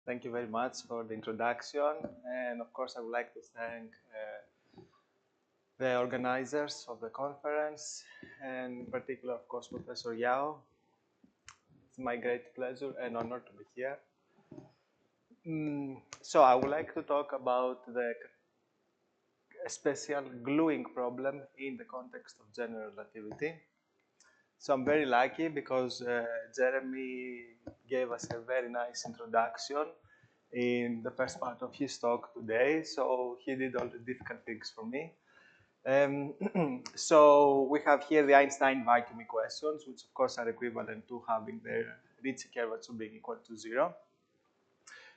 Thank you very much for the introduction, and of course I would like to thank the organizers of the conference, and in particular, of course, Professor Yao. It's my great pleasure and honor to be here. So I would like to talk about the special gluing problem in the context of general relativity. So I'm very lucky because Jeremy gave us a very nice introduction in the first part of his talk today. So he did all the difficult things for me. So we have here the Einstein vacuum equations, which of course are equivalent to having the Ricci curvature being equal to 0.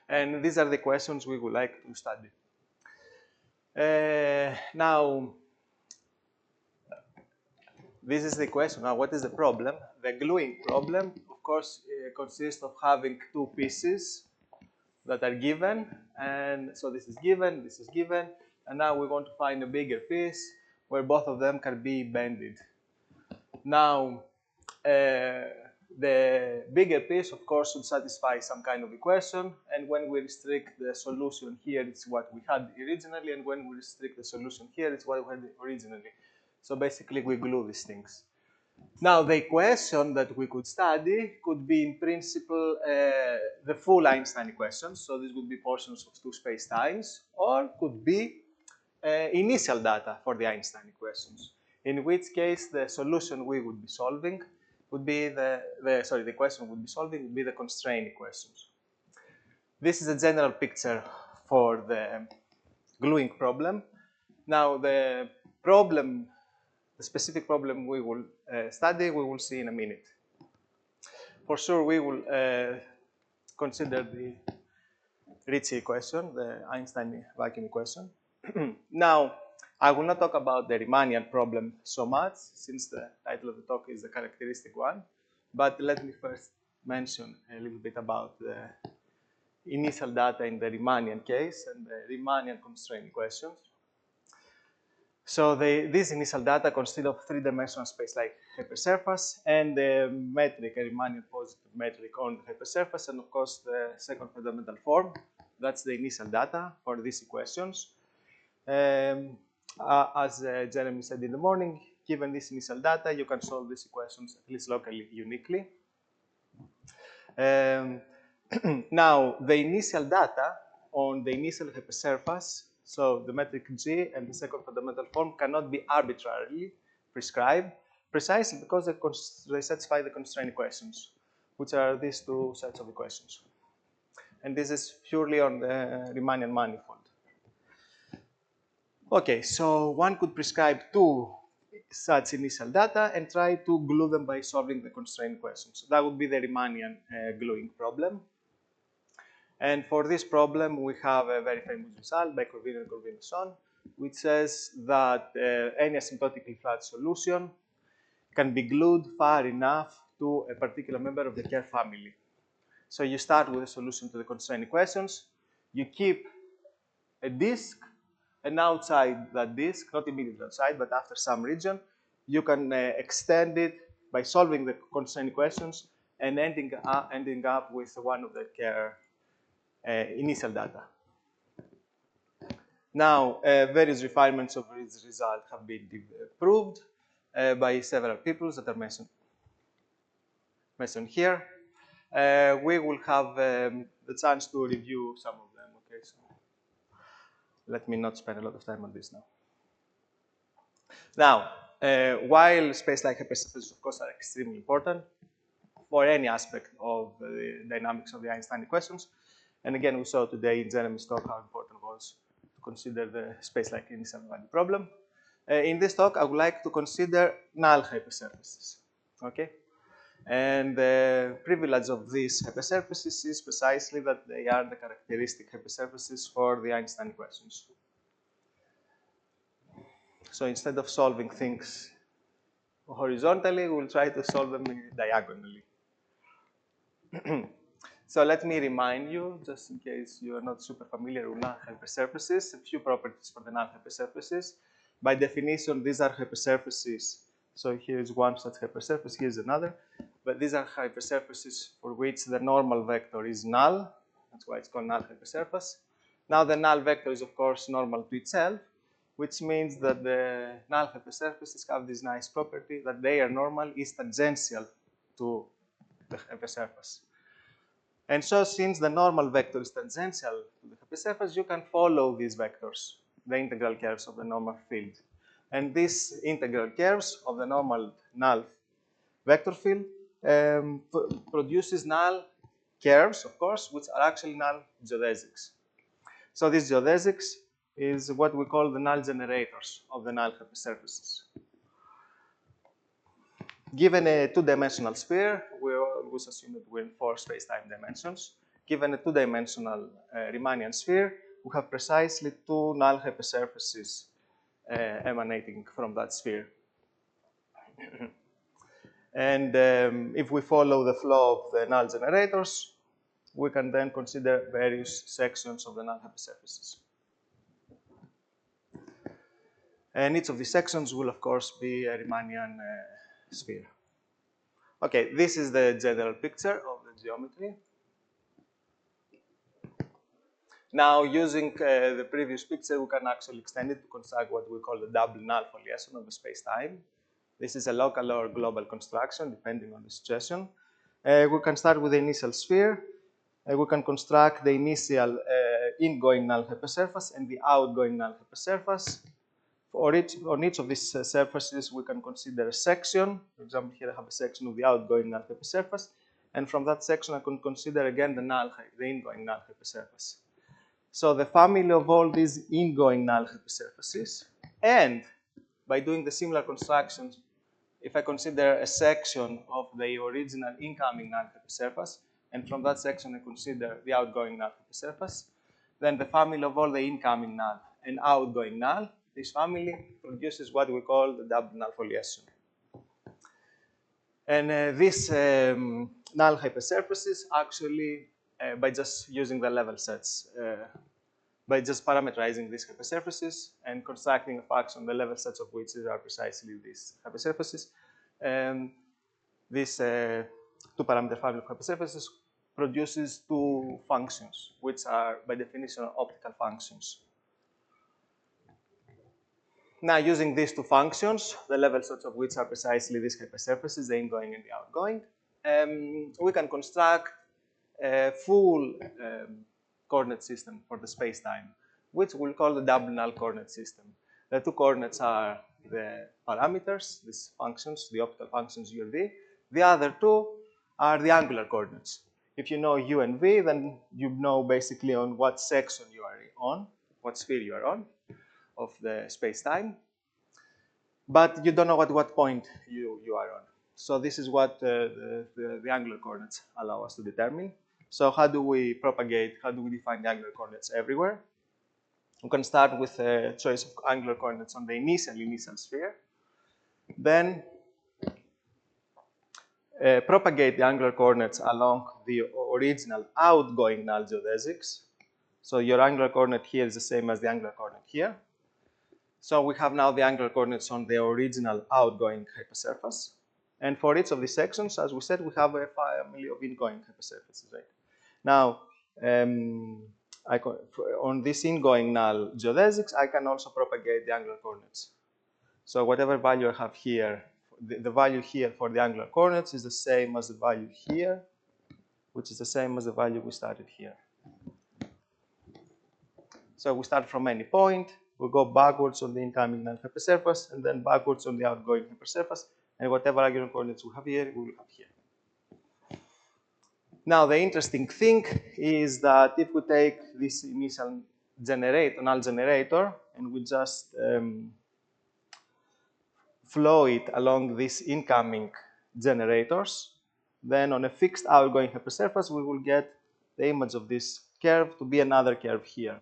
And these are the questions we would like to study. Now, this is the question. Now, what is the problem? The gluing problem, of course, consists of having two pieces that are given. And so this is given, and now we want to find a bigger piece where both of them can be bended. Now, the bigger piece, of course, should satisfy some kind of equation, and when we restrict the solution here, it's what we had originally, and when we restrict the solution here, it's what we had originally. So basically, we glue these things. Now, the equation that we could study could be, in principle, the full Einstein equation. So this would be portions of two spacetimes, or could be initial data for the Einstein equations. In which case, the solution we would be solving would be the equation we would be solving would be the constraint equations. This is a general picture for the gluing problem. Now, the specific problem we will study, we will see in a minute. For sure, we will consider the Ricci equation, the Einstein vacuum equation. Now, I will not talk about the Riemannian problem so much, since the title of the talk is the characteristic one. But let me first mention a little bit about the initial data in the Riemannian case and the Riemannian constraint equations. So this initial data consist of three-dimensional space-like hypersurface and the metric, a Riemannian positive metric on the hypersurface, and of course the second fundamental form. That's the initial data for these equations. As Jeremy said in the morning, given this initial data, you can solve these equations at least locally uniquely. Now, the initial data on the initial hypersurface, so the metric G and the second fundamental form, cannot be arbitrarily prescribed, precisely because they satisfy the constraint equations, which are these two sets of equations. And this is purely on the Riemannian manifold. Okay, so one could prescribe two such initial data and try to glue them by solving the constraint equations. So that would be the Riemannian gluing problem. And for this problem, we have a very famous result by Corvin and Corvin, which says that any asymptotically flat solution can be glued far enough to a particular member of the Kerr family. So you start with a solution to the constraint equations, you keep a disk, and outside that disk, not immediately outside, but after some region, you can extend it by solving the constraint equations and ending up with one of the Kerr initial data. Now, various refinements of this result have been proved by several people that are mentioned here. We will have the chance to review some of them. Okay, so let me not spend a lot of time on this now. Now, while space-like hypersurfaces, of course, are extremely important for any aspect of the dynamics of the Einstein equations, and again, we saw today in Jeremy's talk how important it was to consider the space-like initial value problem. In this talk, I would like to consider null hypersurfaces. Okay, and the privilege of these hypersurfaces is precisely that they are the characteristic hypersurfaces for the Einstein equations. So instead of solving things horizontally, we'll try to solve them diagonally. So let me remind you, just in case you are not super familiar with null hypersurfaces, a few properties for the null hypersurfaces. By definition, these are hypersurfaces. So here's one such hypersurface, here's another. But these are hypersurfaces for which the normal vector is null. That's why it's called null hypersurface. Now the null vector is, of course, normal to itself, which means that the null hypersurfaces have this nice property that their normal is tangential to the hypersurface. And so since the normal vector is tangential to the hypersurface, you can follow these vectors, the integral curves of the normal field. And these integral curves of the normal null vector field produces null curves, of course, which are actually null geodesics. So these geodesics is what we call the null generators of the null hypersurfaces. Given a two-dimensional sphere, we always assume that we're in 4 space-time dimensions. Given a two-dimensional Riemannian sphere, we have precisely 2 null hypersurfaces emanating from that sphere. And if we follow the flow of the null generators, we can then consider various sections of the null hypersurfaces. And each of these sections will, of course, be a Riemannian sphere. Okay, this is the general picture of the geometry. Now, using the previous picture, we can actually extend it to construct what we call the double null foliation of the space-time. This is a local or global construction, depending on the situation. We can start with the initial sphere. We can construct the initial ingoing null hypersurface and the outgoing null hypersurface. On each of these surfaces, we can consider a section. For example, here I have a section of the outgoing null hypersurface. And from that section, I can consider again the ingoing null hypersurface. So the family of all these ingoing null hypersurfaces, and by doing the similar constructions, if I consider a section of the original incoming null hypersurface, and from that section I consider the outgoing null hypersurface, then the family of all the incoming null and outgoing null, this family produces what we call the double null foliation. And these null hypersurfaces actually, by just using the level sets, by just parameterizing these hypersurfaces and constructing a function, the level sets of which are precisely these hypersurfaces, this two-parameter family of hypersurfaces produces 2 functions, which are, by definition, optical functions. Now, using these 2 functions, the level sets of which are precisely these hypersurfaces, the ingoing and the outgoing, we can construct a full coordinate system for the space-time, which we'll call the double null coordinate system. The 2 coordinates are the parameters, these functions, the optical functions u and v. The other 2 are the angular coordinates. If you know u and v, then you know basically on what section you are on, what sphere you are on of the space-time, but you don't know at what point you are on. So this is what the angular coordinates allow us to determine. So how do we propagate, how do we define the angular coordinates everywhere? We can start with a choice of angular coordinates on the initial sphere. Then propagate the angular coordinates along the original outgoing null geodesics. So your angular coordinate here is the same as the angular coordinate here. So we have now the angular coordinates on the original outgoing hypersurface. And for each of these sections, as we said, we have a family of ingoing hypersurfaces, right? Now, on this ingoing null geodesics, I can also propagate the angular coordinates. So whatever value I have here, the value here for the angular coordinates is the same as the value here, which is the same as the value we started here. So we start from any point, we go backwards on the incoming null hypersurface, and then backwards on the outgoing hypersurface, and whatever angular coordinates we have here, we will have here. Now, the interesting thing is that if we take this initial null generator, and we just flow it along these incoming generators, then on a fixed outgoing hypersurface, we will get the image of this curve to be another curve here.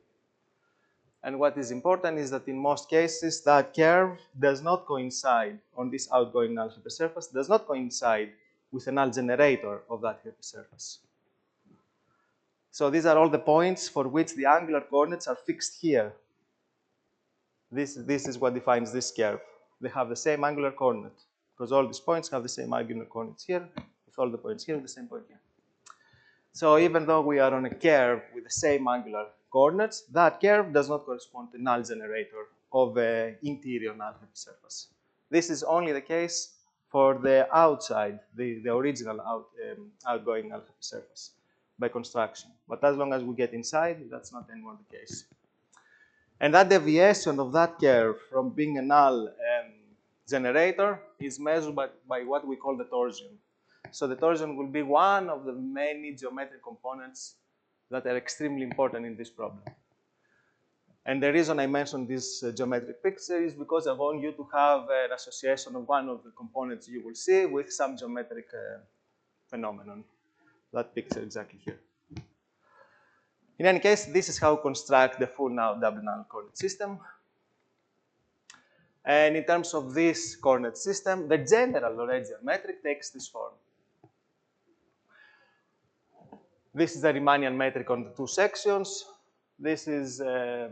And what is important is that in most cases, that curve does not coincide on this outgoing null hypersurface, does not coincide with a null generator of that hypersurface. So these are all the points for which the angular coordinates are fixed here. This is what defines this curve. They have the same angular coordinate, because all these points have the same angular coordinates here, with all the points here, the same point here. So even though we are on a curve with the same angular coordinates, that curve does not correspond to null generator of an interior null surface. This is only the case for the outside, the original outgoing null surface by construction. But as long as we get inside, that's not anymore the case. And that deviation of that curve from being a null generator is measured by what we call the torsion. So the torsion will be one of the many geometric components that are extremely important in this problem. And the reason I mentioned this geometric picture is because I want you to have an association of one of the components you will see with some geometric phenomenon. That picture exactly here. In any case, this is how we construct the full now double null coordinate system. And in terms of this coordinate system, the general Lorentzian metric takes this form. This is the Riemannian metric on the two sections. This is the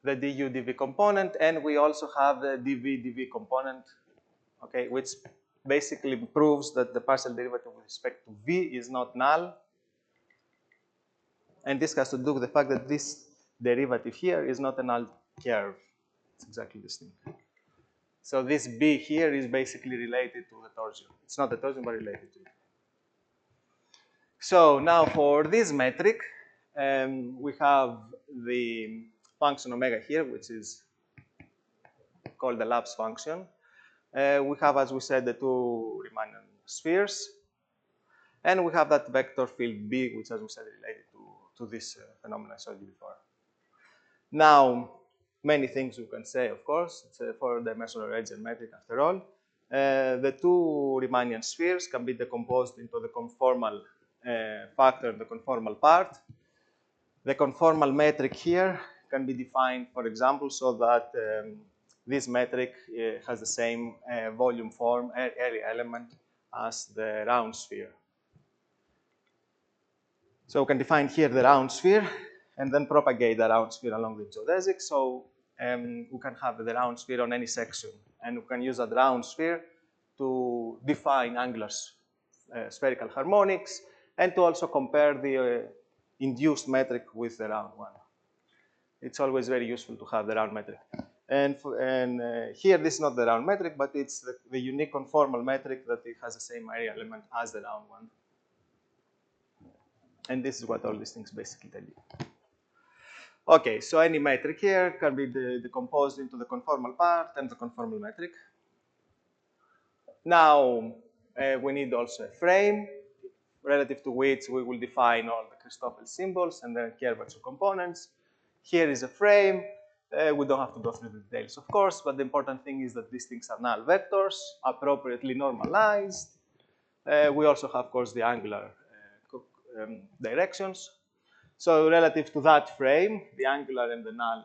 du dv component, and we also have the dv component, okay, which basically proves that the partial derivative with respect to v is not null. And this has to do with the fact that this derivative here is not a null curve. It's exactly this thing. So this b here is basically related to the torsion. It's not the torsion, but related to it. So now for this metric, we have the function omega here, which is called the Laps function. We have, as we said, the two Riemannian spheres. And we have that vector field B, which, as we said, is related to this phenomenon I showed you before. Now, many things we can say, of course. It's a four-dimensional Lorentzian metric after all. The two Riemannian spheres can be decomposed into the conformal factor and the conformal part. The conformal metric here can be defined, for example, so that this metric has the same volume form, area element, as the round sphere. So we can define here the round sphere and then propagate the round sphere along the geodesic. So we can have the round sphere on any section. And we can use that round sphere to define angular spherical harmonics and to also compare the induced metric with the round one. It's always very useful to have the round metric. And here, this is not the round metric, but it's the unique conformal metric that it has the same area element as the round one. And this is what all these things basically tell you. Okay, so any metric here can be decomposed into the conformal part and the conformal metric. Now, we need also a frame, relative to which we will define all the Christoffel symbols and the curvature components. Here is a frame. We don't have to go through the details, of course, but the important thing is that these things are null vectors, appropriately normalized. We also have, of course, the angular directions. So relative to that frame, the angular and the null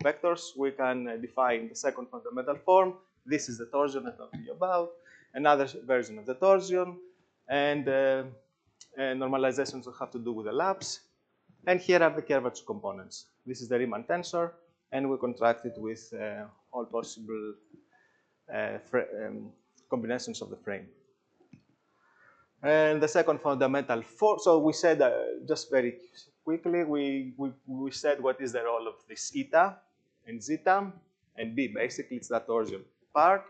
vectors, we can define the second fundamental form. This is the torsion I talked to you about, another version of the torsion, and normalizations that have to do with the Laps. And here are the curvature components. This is the Riemann tensor, and we contract it with all possible combinations of the frame. And the second fundamental form, so we said, just very quickly, we said what is the role of this eta and zeta, and B, basically it's that torsion part.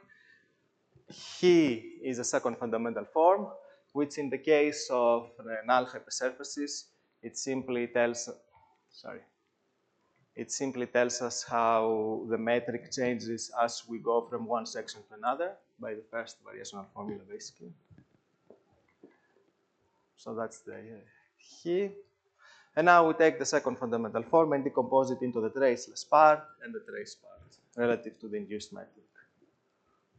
He is a second fundamental form, which in the case of null hypersurfaces, it simply tells us how the metric changes as we go from one section to another by the first variational formula, basically. So that's the he. And now we take the second fundamental form and decompose it into the traceless part and the trace part relative to the induced metric.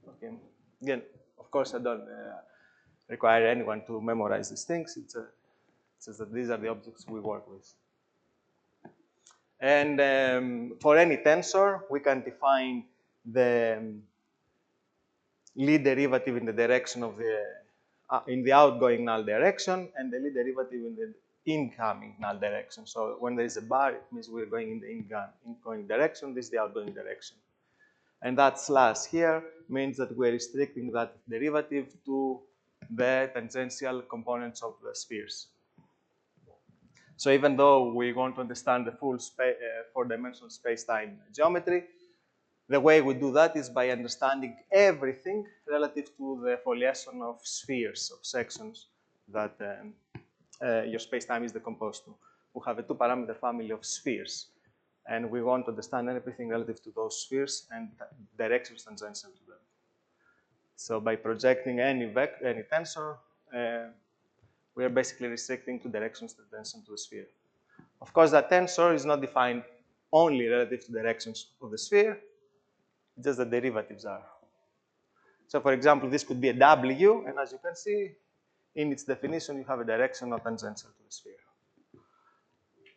Okay. Again, of course, I don't require anyone to memorize these things. It's just that these are the objects we work with. And for any tensor, we can define the lead derivative in the direction of the in the outgoing null direction and the lead derivative in the incoming null direction. So when there is a bar, it means we're going in the incoming direction. This is the outgoing direction. And that slash here means that we're restricting that derivative to the tangential components of the spheres. So even though we want to understand the full four-dimensional space-time geometry, the way we do that is by understanding everything relative to the foliation of spheres, of sections that your space-time is decomposed to. We have a two-parameter family of spheres, and we want to understand everything relative to those spheres and directions tangential to them. So by projecting any tensor, we are basically restricting to directions tangential to the sphere. Of course, that tensor is not defined only relative to directions of the sphere, just the derivatives are. So for example, this could be a W, and as you can see, in its definition, you have a direction not tangential to the sphere.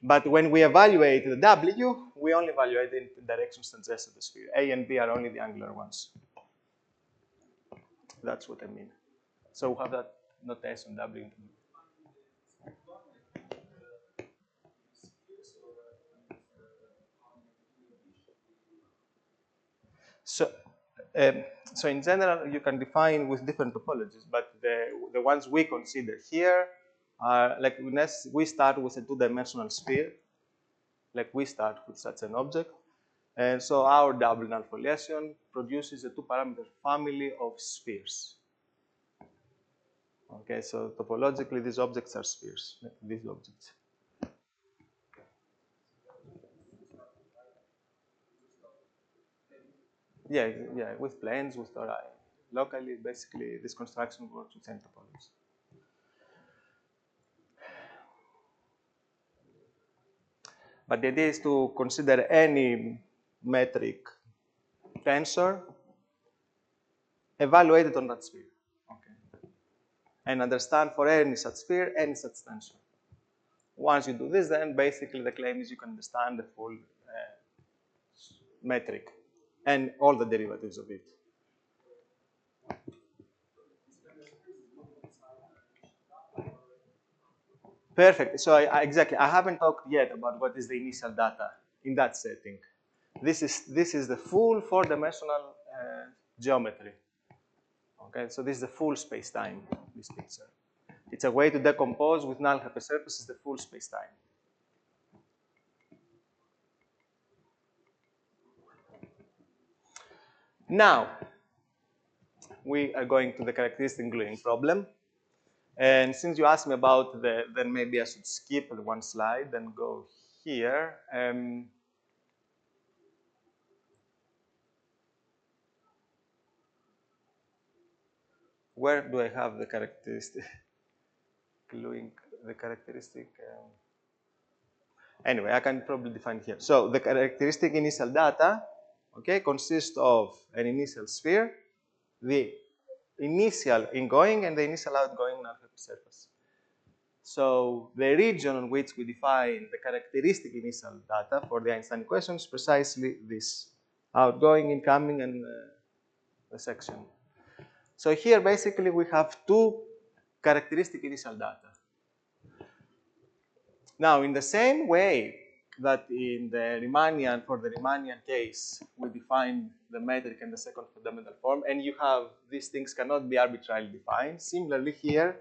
But when we evaluate the W, we only evaluate the directions tangential to the sphere. A and B are only the angular ones. That's what I mean. So we have that notation W. So, so in general, you can define with different topologies, but the ones we consider here are like we start with a two-dimensional sphere, like we start with such an object, and so our double null foliation produces a two-parameter family of spheres. Okay, so topologically, these objects are spheres, these objects. Yeah, yeah, with planes, with locally, basically, this construction works with n topologies. But the idea is to consider any metric tensor evaluated on that sphere. Okay. And understand for any such sphere, any such tensor. Once you do this, then basically the claim is you can understand the full metric and all the derivatives of it. Perfect. So exactly, I haven't talked yet about what is the initial data in that setting. This is the full four-dimensional geometry. Okay, so this is the full space-time, this picture. It's a way to decompose with null hypersurfaces the full space-time. Now, we are going to the characteristic gluing problem. And since you asked me about then maybe I should skip one slide and go here. Where do I have the characteristic gluing, the characteristic? Anyway, I can probably define here. So the characteristic initial data, okay, consists of an initial sphere, the initial ingoing and the initial outgoing null surface. So the region on which we define the characteristic initial data for the Einstein equation is precisely this, outgoing, incoming, and the section. So here basically we have two characteristic initial data. Now in the same way that in the Riemannian, for the Riemannian case, we define the metric and the second fundamental form, and you have these things cannot be arbitrarily defined. Similarly here,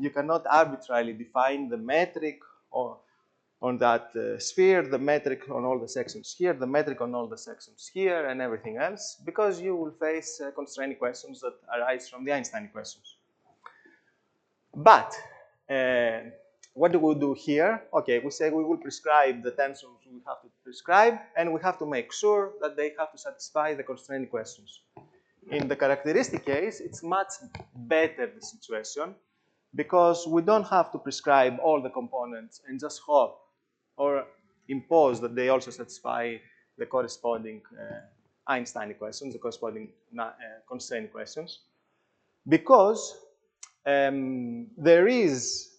you cannot arbitrarily define the metric on that sphere, the metric on all the sections here, the metric on all the sections here, and everything else, because you will face constraint equations that arise from the Einstein equations. But what do we do here? Okay, we say we will prescribe the tensors we have to prescribe, and we have to make sure that they have to satisfy the constraint equations. In the characteristic case, it's much better the situation, because we don't have to prescribe all the components and just hope or impose that they also satisfy the corresponding Einstein equations, the corresponding constraint equations, because there is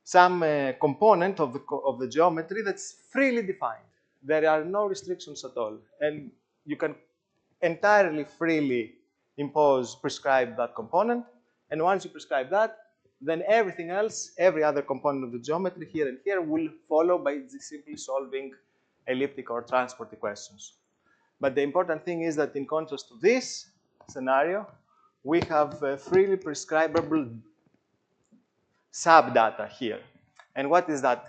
some component of the geometry that's freely defined. There are no restrictions at all, and you can entirely freely prescribe that component, and once you prescribe that, then everything else, every other component of the geometry here and here will follow by simply solving elliptic or transport equations. But the important thing is that in contrast to this scenario, we have freely prescribable subdata here. And what is that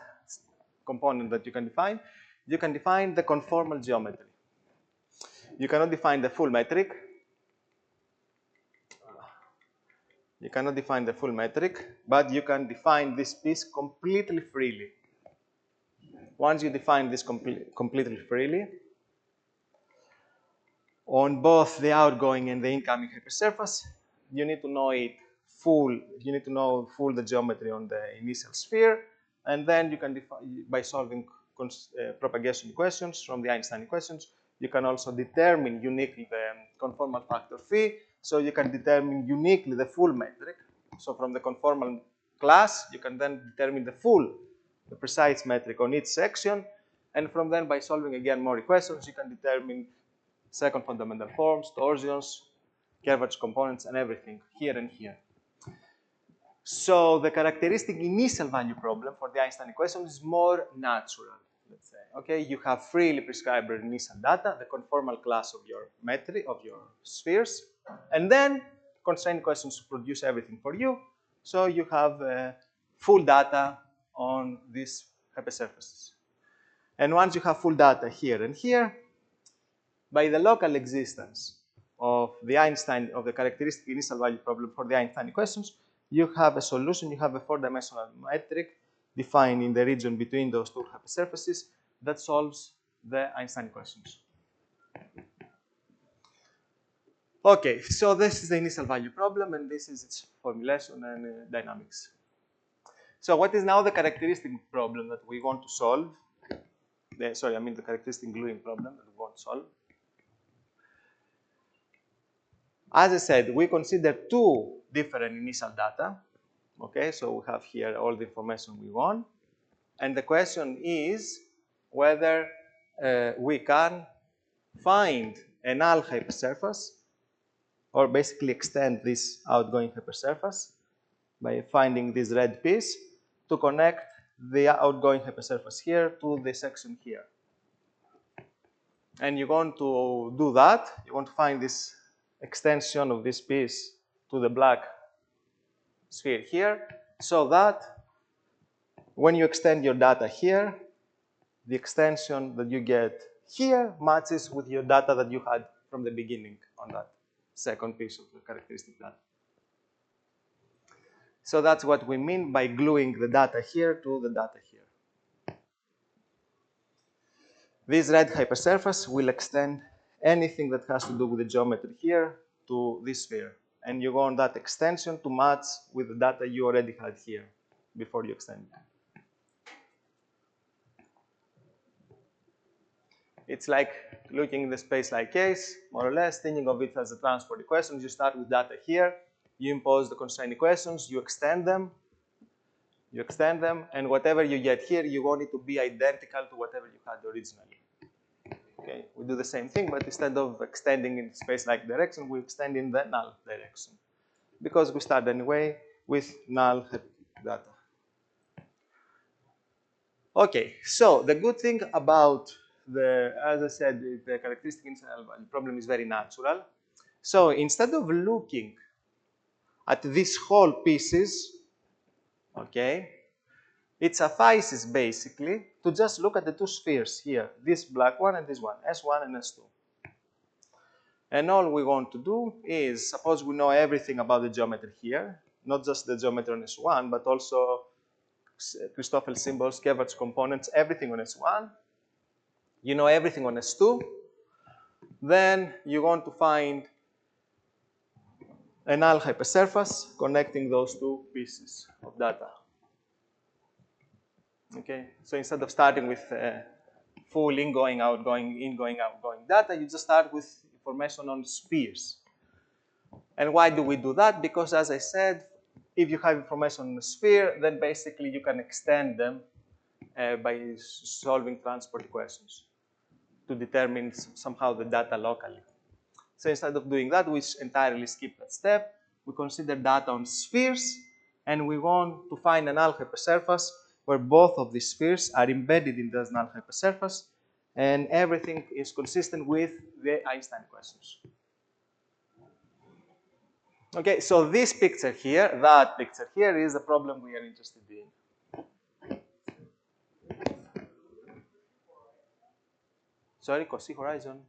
component that you can define? You can define the conformal geometry. You cannot define the full metric. You cannot define the full metric, but you can define this piece completely freely. Once you define this completely freely, on both the outgoing and the incoming hypersurface, you need to know it full. You need to know full the geometry on the initial sphere, and then you can define by solving propagation equations from the Einstein equations. You can also determine uniquely the conformal factor phi, so you can determine uniquely the full metric. So from the conformal class, you can then determine the precise metric on each section, and from then by solving again more equations, you can determine second fundamental forms, torsions, curvature components, and everything here and here. So the characteristic initial value problem for the Einstein equation is more natural, let's say. Okay, you have freely prescribable initial data, the conformal class of your metric, of your spheres, and then constraint equations produce everything for you. So you have full data on these hypersurfaces. And once you have full data here and here, by the local existence of the characteristic initial value problem for the Einstein equations, you have a solution, you have a four-dimensional metric defined in the region between those two hypersurfaces that solves the Einstein equations. Okay, so this is the initial value problem, and this is its formulation and dynamics. So what is now the characteristic problem that we want to solve? The characteristic gluing problem that we want to solve. As I said, we consider two different initial data. Okay, so we have here all the information we want. And the question is whether we can find a null hypersurface, or basically extend this outgoing hypersurface by finding this red piece to connect the outgoing hypersurface here to the section here. And you're going to do that. You want to find this extension of this piece to the black sphere here, so that when you extend your data here, the extension that you get here matches with your data that you had from the beginning on that second piece of the characteristic data. So that's what we mean by gluing the data here to the data here. This red hypersurface will extend anything that has to do with the geometry here to this sphere. And you want that extension to match with the data you already had here before you extend it. It's like looking in the space-like case, more or less, thinking of it as a transport equation. You start with data here, you impose the constraint equations, you extend them, and whatever you get here, you want it to be identical to whatever you had originally. Okay, we do the same thing, but instead of extending in space-like direction, we extend in the null direction, because we start anyway with null data. Okay, so the good thing about as I said, the characteristic initial value problem is very natural. So instead of looking at these whole pieces, okay, it suffices basically to just look at the two spheres here, this black one and this one, S1 and S2. And all we want to do is, suppose we know everything about the geometry here, not just the geometry on S1, but also Christoffel symbols, curvature components, everything on S1. You know everything on S2. Then you want to find a null hypersurface connecting those two pieces of data. Okay, so instead of starting with full ingoing, outgoing data, you just start with information on spheres. And why do we do that? Because, as I said, if you have information on a sphere, then basically you can extend them by solving transport equations to determine somehow the data locally. So instead of doing that, we entirely skip that step. We consider data on spheres, and we want to find a null hypersurface where both of these spheres are embedded in this null hypersurface, and everything is consistent with the Einstein equations. Okay, so this picture here, that picture here is the problem we are interested in. Sorry, Cosy horizon.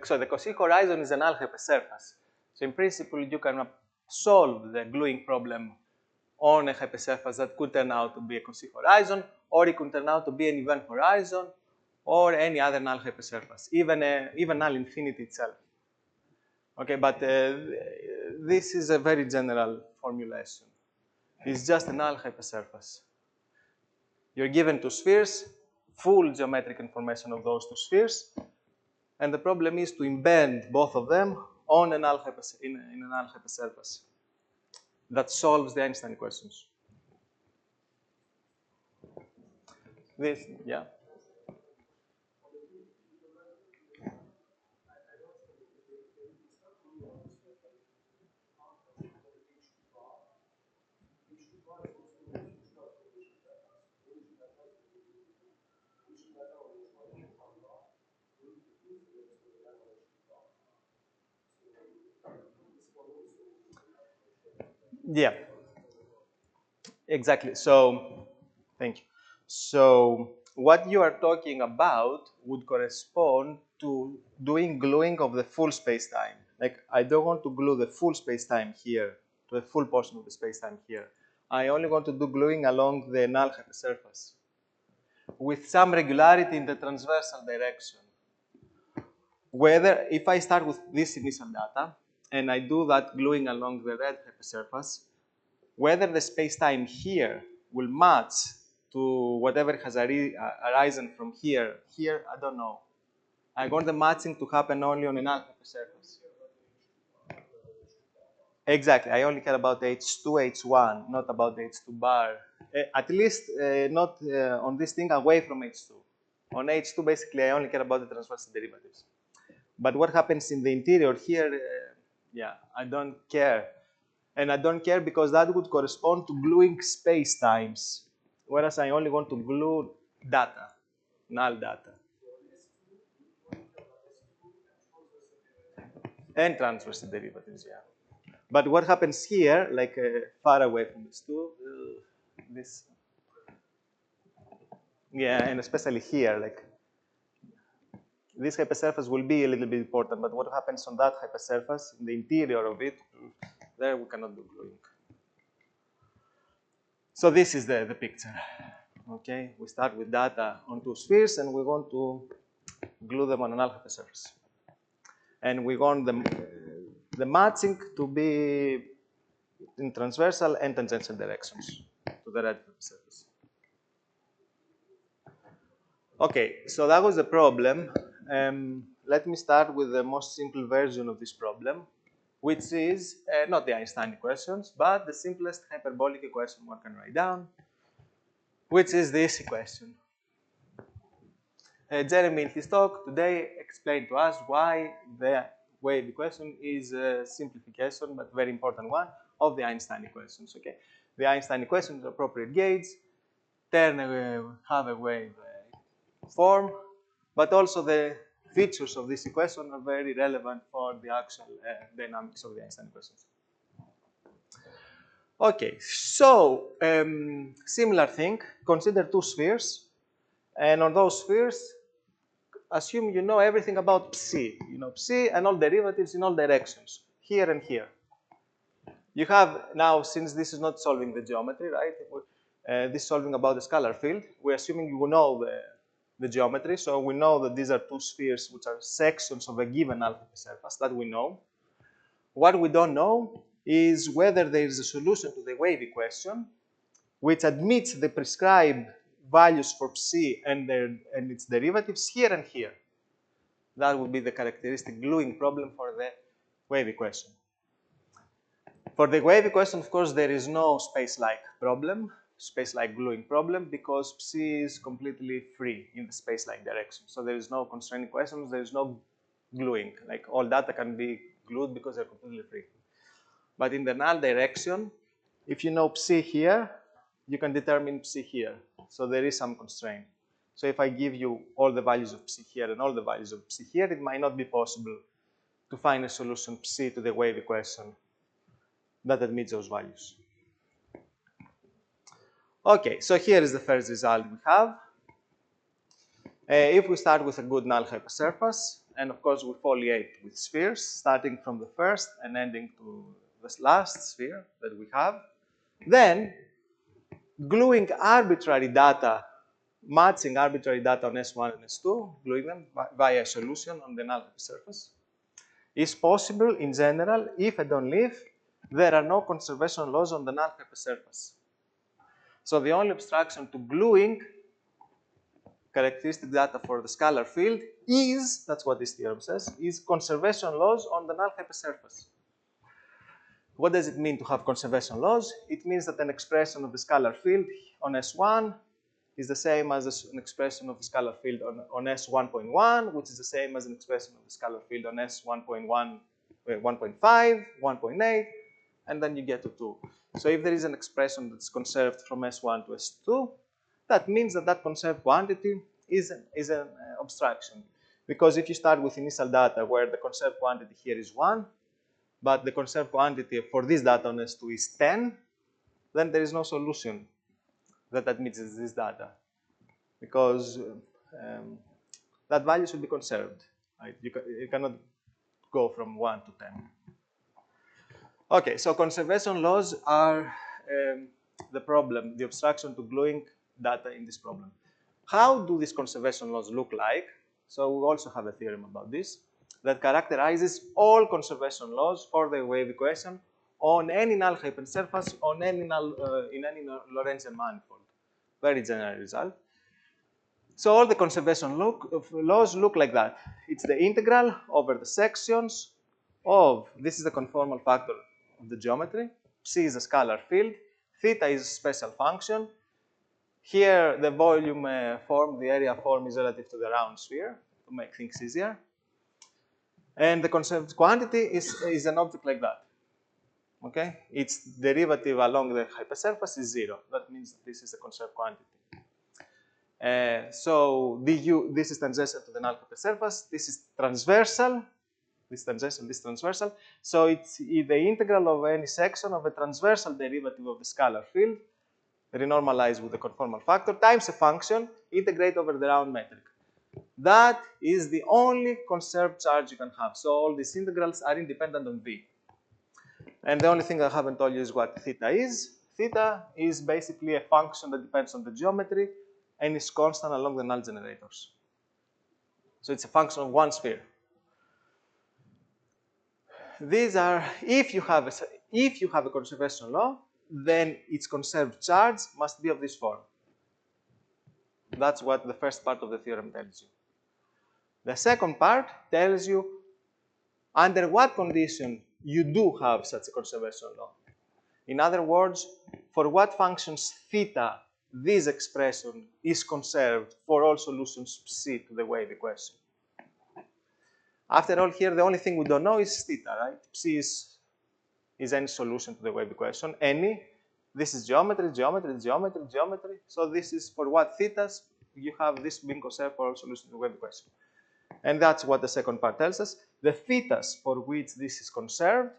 So the Cosy horizon is an null hypersurface. So in principle, you can solve the gluing problem on a hypersurface that could turn out to be a Cosy horizon, or it could turn out to be an event horizon, or any other null hypersurface, even null infinity itself. Okay, but this is a very general formulation. It's just a null hypersurface. You're given two spheres, full geometric information of those two spheres, and the problem is to embed both of them on a null in a null hypersurface that solves the Einstein equations. This, yeah. Yeah, exactly. So, thank you. So, what you are talking about would correspond to doing gluing of the full space-time. Like, I don't want to glue the full space-time here, to the full portion of the space-time here. I only want to do gluing along the null hypersurface with some regularity in the transversal direction. Whether, if I start with this initial data, and I do that gluing along the red hypersurface, whether the space-time here will match to whatever has arisen from here, I don't know. I want the matching to happen only on an alpha surface. Exactly. I only care about H2, H1, not about H2 bar. At least not on this thing away from H2. On H2, basically, I only care about the transversal derivatives. But what happens in the interior here, yeah, I don't care. And I don't care because that would correspond to gluing space-times, whereas I only want to glue data, null data. And transverse derivatives, yeah. But what happens here, like far away from this two, this, yeah, and especially here, like this hypersurface will be a little bit important, but what happens on that hypersurface, in the interior of it, there we cannot do gluing. So this is the picture. Okay, we start with data on two spheres and we want to glue them on an alpha surface. And we want the matching to be in transversal and tangential directions to the red surface. Okay, so that was the problem. Let me start with the most simple version of this problem, which is not the Einstein equations, but the simplest hyperbolic equation one can write down, which is this equation. Jeremy, in his talk today, explained to us why the wave equation is a simplification, but very important one, of the Einstein equations. Okay, the Einstein equations, appropriate gauge, have a wave form, but also the features of this equation are very relevant for the actual dynamics of the Einstein equations. Okay, so similar thing. Consider two spheres, and on those spheres, assume you know everything about psi. You know psi and all derivatives in all directions, here and here. You have now, since this is not solving the geometry, right? This is solving about the scalar field. We're assuming you know the geometry, so we know that these are two spheres which are sections of a given alpha surface, that we know. What we don't know is whether there is a solution to the wave equation which admits the prescribed values for psi and its derivatives here and here. That would be the characteristic gluing problem for the wave equation. For the wave equation, of course, there is no space-like problem, space-like gluing problem, because psi is completely free in the space-like direction. So there is no constraint equations, there is no gluing. Like all data can be glued because they're completely free. But in the null direction, if you know psi here, you can determine psi here. So there is some constraint. So if I give you all the values of psi here and all the values of psi here, it might not be possible to find a solution psi to the wave equation that admits those values. Okay, so here is the first result we have. If we start with a good null hypersurface, and of course we foliate with spheres, starting from the first and ending to the last sphere that we have, then gluing arbitrary data, matching arbitrary data on S1 and S2, gluing them via a solution on the null hypersurface, is possible in general if and only if there are no conservation laws on the null hypersurface. So the only obstruction to gluing characteristic data for the scalar field is, that's what this theorem says, is conservation laws on the null hypersurface. What does it mean to have conservation laws? It means that an expression of the scalar field on S1 is the same as an expression of the scalar field on S1.1, which is the same as an expression of the scalar field on S1.1, 1.5, 1.8, and then you get to 2. So if there is an expression that's conserved from S1 to S2, that means that that conserved quantity is an abstraction. Because if you start with initial data where the conserved quantity here is 1, but the conserved quantity for this data on S2 is 10, then there is no solution that admits this data. Because that value should be conserved. Right? You cannot go from 1 to 10. Okay, so conservation laws are the problem, the obstruction to gluing data in this problem. How do these conservation laws look like? So we also have a theorem about this that characterizes all conservation laws for the wave equation on any null hypersurface on any in any Lorentzian manifold. Very general result. So all the conservation laws look like that. It's the integral over the sections of, this is the conformal factor of the geometry, psi is a scalar field, theta is a special function. Here the volume form, the area form is relative to the round sphere to make things easier. And the conserved quantity is an object like that. Okay? Its derivative along the hypersurface is 0. That means that this is a conserved quantity. So du, this is tangential to the null hypersurface. This is transversal. This tangential, this transversal. So it's the integral of any section of a transversal derivative of the scalar field, renormalized with the conformal factor, times a function, integrate over the round metric. That is the only conserved charge you can have. So all these integrals are independent on V. And the only thing I haven't told you is what theta is. Theta is basically a function that depends on the geometry and is constant along the null generators. So it's a function of one sphere. These are, if you have a conservation law, then its conserved charge must be of this form. That's what the first part of the theorem tells you. The second part tells you under what condition you do have such a conservation law. In other words, for what functions theta this expression is conserved for all solutions psi to the wave equation. After all, here the only thing we don't know is theta, right? Psi is any solution to the wave equation. Any. This is geometry, geometry, geometry, geometry. So this is for what thetas you have this being conserved for all solutions to the wave equation. And that's what the second part tells us. The thetas for which this is conserved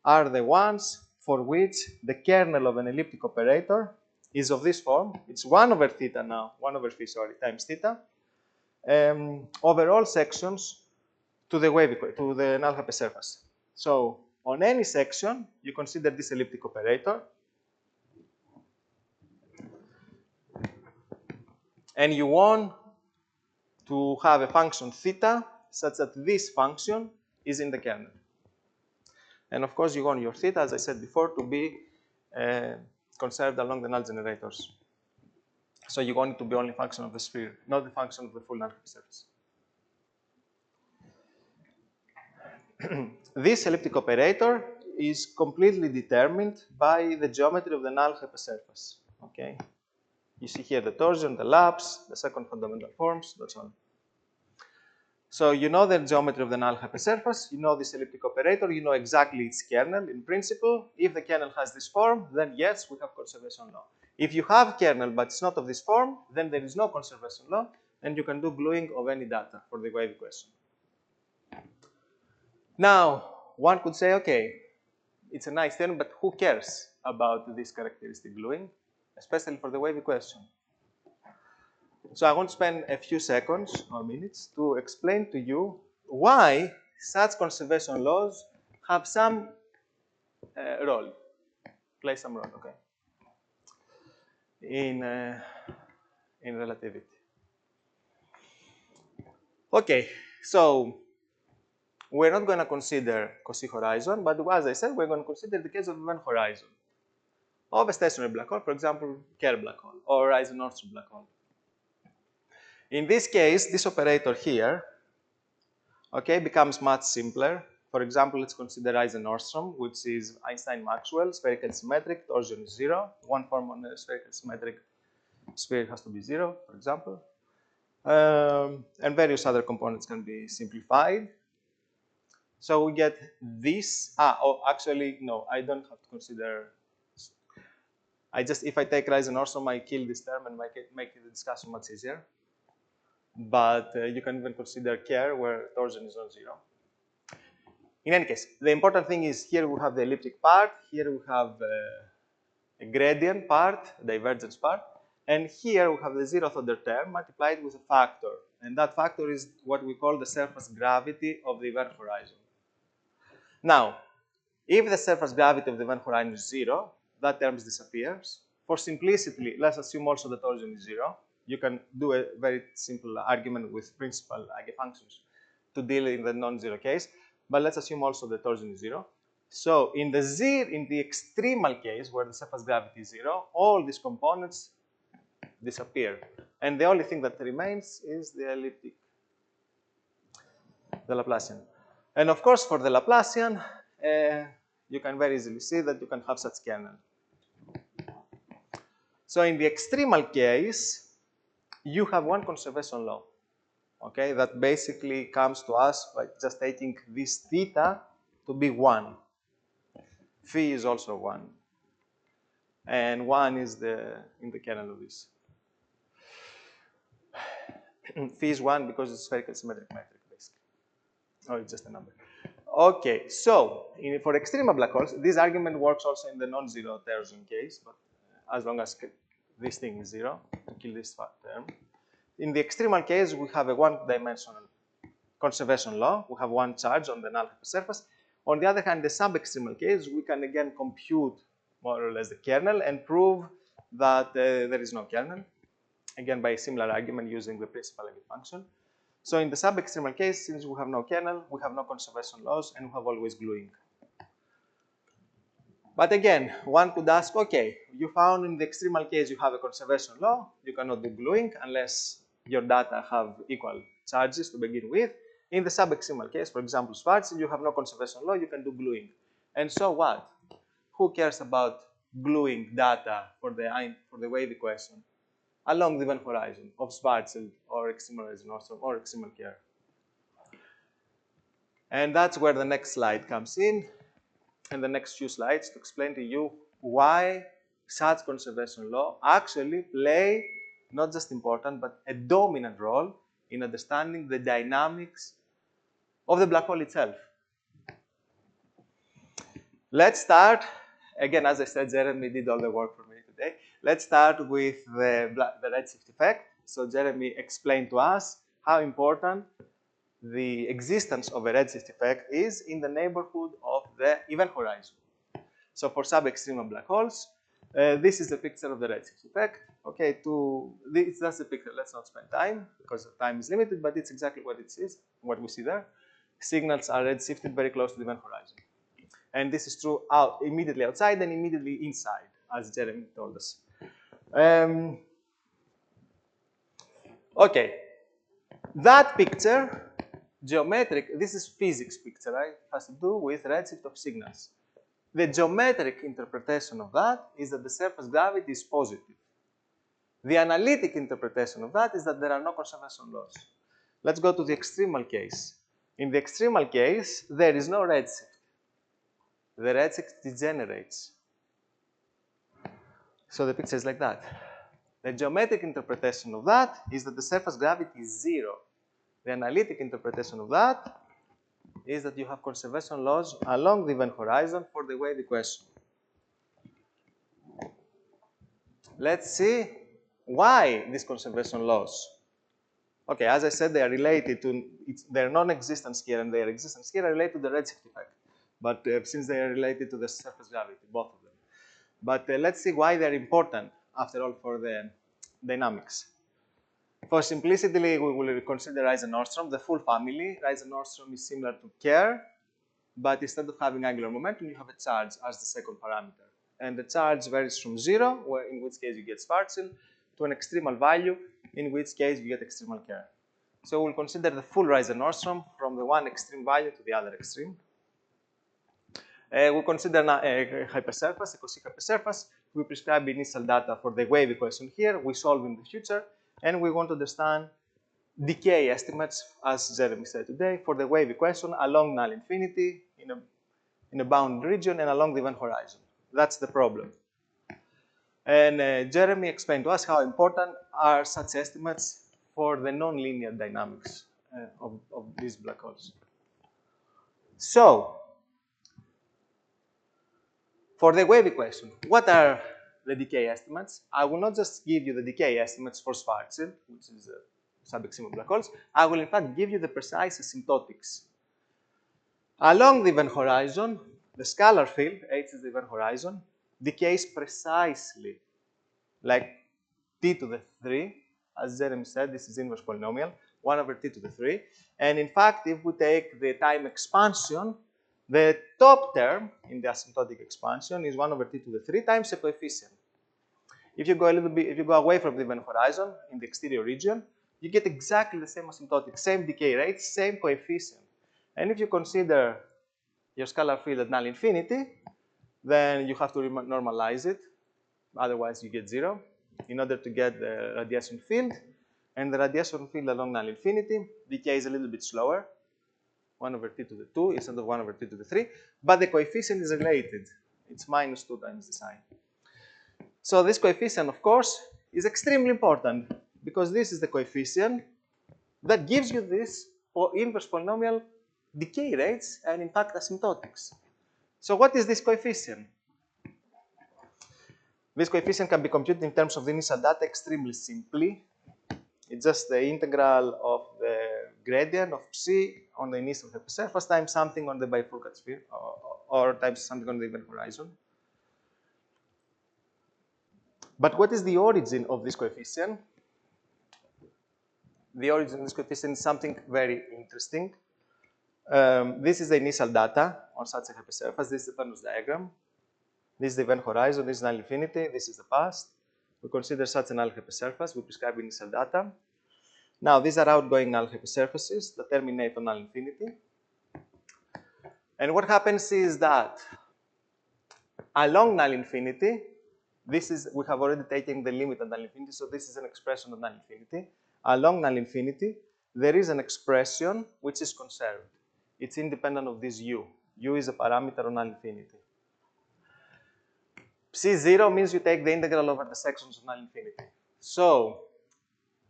are the ones for which the kernel of an elliptic operator is of this form. It's 1 over theta now, 1 over phi, sorry, times theta, over all sections to the wave equation, to the null hypersurface. So on any section, you consider this elliptic operator, and you want to have a function theta such that this function is in the kernel. And of course, you want your theta, as I said before, to be conserved along the null generators. So you want it to be only a function of the sphere, not the function of the full null hypersurface. This elliptic operator is completely determined by the geometry of the null hypersurface. Okay? You see here the torsion, the lapse, the second fundamental forms, that's all. So you know the geometry of the null hypersurface, you know this elliptic operator, you know exactly its kernel in principle. If the kernel has this form, then yes, we have conservation law. If you have kernel but it's not of this form, then there is no conservation law, and you can do gluing of any data for the wave equation. Now, one could say, okay, it's a nice term, but who cares about this characteristic gluing, especially for the wave equation? So I want to spend a few seconds or minutes to explain to you why such conservation laws have some role, play some role, okay, in relativity. Okay, so we're not going to consider Cauchy horizon, but as I said, we're going to consider the case of event horizon of a stationary black hole, for example, Kerr black hole or Eisen-Nordström black hole. In this case, this operator here, okay, becomes much simpler. For example, let's consider Eisen-Nordström, which is Einstein-Maxwell, spherical symmetric, torsion is 0. One form on a spherical symmetric sphere has to be 0, for example. And various other components can be simplified. So we get this. Actually, no, I don't have to consider. If I take Eisen-Nordström, I kill this term and make the discussion much easier. But you can even consider Kerr, where torsion is not 0. In any case, the important thing is here we have the elliptic part, here we have a gradient part, divergence part, and here we have the zeroth order term multiplied with a factor. And that factor is what we call the surface gravity of the event horizon. Now, if the surface gravity of the event horizon is 0, that term disappears. For simplicity, let's assume also the torsion is 0. You can do a very simple argument with principal eigenfunctions to deal in the non-zero case, but let's assume also the torsion is 0. So in the extremal case where the surface gravity is 0, all these components disappear, and the only thing that remains is the elliptic, the Laplacian. And of course, for the Laplacian, you can very easily see that you can have such kernel. So in the extremal case, you have one conservation law, okay, that basically comes to us by just taking this theta to be 1. Phi is also 1. And 1 is in the kernel of this. Phi is 1 because it's spherical symmetric metric, basically. Oh, it's just a number. Okay, so for extremal black holes, this argument works also in the non-zero torsion case, but as long as this thing is 0, to kill this term. In the extremal case, we have a one-dimensional conservation law. We have one charge on the null surface. On the other hand, the sub-extremal case, we can again compute more or less the kernel and prove that there is no kernel, again by a similar argument using the principal eigenfunction. So in the sub-extremal case, since we have no kernel, we have no conservation laws, and we have always gluing. But again, one could ask, okay, you found in the extremal case you have a conservation law, you cannot do gluing unless your data have equal charges to begin with. In the sub-extremal case, for example, Schwarzschild, you have no conservation law, you can do gluing. And so what? Who cares about gluing data for the wave equation along the event horizon of Schwarzschild or extremal Eisen-Nordström or extremal Kerr? And that's where the next slide comes in, and the next few slides to explain to you why such conservation law actually play not just important, but a dominant role in understanding the dynamics of the black hole itself. Let's start, again, as I said, Jeremy did all the work for me today. Let's start with the redshift effect. So Jeremy explained to us how important the existence of a redshift effect is in the neighborhood of the event horizon. So for sub-extremal black holes, this is the picture of the redshift effect. Okay, that's the picture. Let's not spend time because the time is limited, but it's exactly what it is, what we see there. Signals are redshifted very close to the event horizon. And this is true immediately outside and immediately inside, as Jeremy told us. Okay, that picture, geometric, this is physics picture, right? It has to do with redshift of signals. The geometric interpretation of that is that the surface gravity is positive. The analytic interpretation of that is that there are no conservation laws. Let's go to the extremal case. In the extremal case, there is no redshift. The redshift degenerates. So the picture is like that. The geometric interpretation of that is that the surface gravity is 0. The analytic interpretation of that is that you have conservation laws along the event horizon for the wave equation. Let's see why these conservation laws. Okay, as I said, they are related to their non-existence here and their existence here are related to the redshift effect. But since they are related to the surface gravity, both of them. But let's see why they're important, after all, for the dynamics. For simplicity, we will consider Eisen-Nordstrom, the full family. Eisen-Nordstrom is similar to Kerr, but instead of having angular momentum, you have a charge as the second parameter. And the charge varies from 0, in which case you get Schwarzschild, to an extremal value, in which case you get extremal Kerr. So we'll consider the full Eisen-Nordstrom from the one extreme value to the other extreme. We consider a hypersurface, a Cauchy hypersurface. We prescribe initial data for the wave equation here. We solve in the future, and we want to understand decay estimates, as Jeremy said today, for the wave equation along null infinity in a bound region and along the event horizon. That's the problem. And Jeremy explained to us how important are such estimates for the nonlinear dynamics of these black holes. So, for the wave equation, what are the decay estimates? I will not just give you the decay estimates for Schwarzschild, which is sub-extreme black holes. I will in fact give you the precise asymptotics. Along the event horizon, the scalar field, H is the event horizon, decays precisely like t to the 3. As Jeremy said, this is inverse polynomial, 1 over t to the 3. And in fact, if we take the time expansion, the top term in the asymptotic expansion is 1 over t to the 3 times a coefficient. If you go a little bit, if you go away from the event horizon in the exterior region, you get exactly the same asymptotic, same decay rate, same coefficient. And if you consider your scalar field at null infinity, then you have to normalize it. Otherwise, you get 0 in order to get the radiation field. And the radiation field along null infinity decays a little bit slower, 1 over t to the 2 instead of 1 over t to the 3. But the coefficient is related. It's minus 2 times the sign. So this coefficient, of course, is extremely important because this is the coefficient that gives you this inverse polynomial decay rates and in fact asymptotics. So what is this coefficient? This coefficient can be computed in terms of the initial data extremely simply. It's just the integral of the gradient of psi on the initial surface times something on the bifurcate sphere or times something on the event horizon. But what is the origin of this coefficient? The origin of this coefficient is something very interesting. This is the initial data on such a hypersurface. This is the Stefanos diagram. This is the event horizon. This is null infinity. This is the past. We consider such a null hypersurface. We prescribe initial data. Now, these are outgoing null hypersurfaces that terminate on null infinity. And what happens is that along null infinity, we have already taken the limit at null infinity, so this is an expression of null infinity. Along null infinity, there is an expression which is conserved. It's independent of this u. U is a parameter on null infinity. Psi0 means you take the integral over the sections of null infinity. So,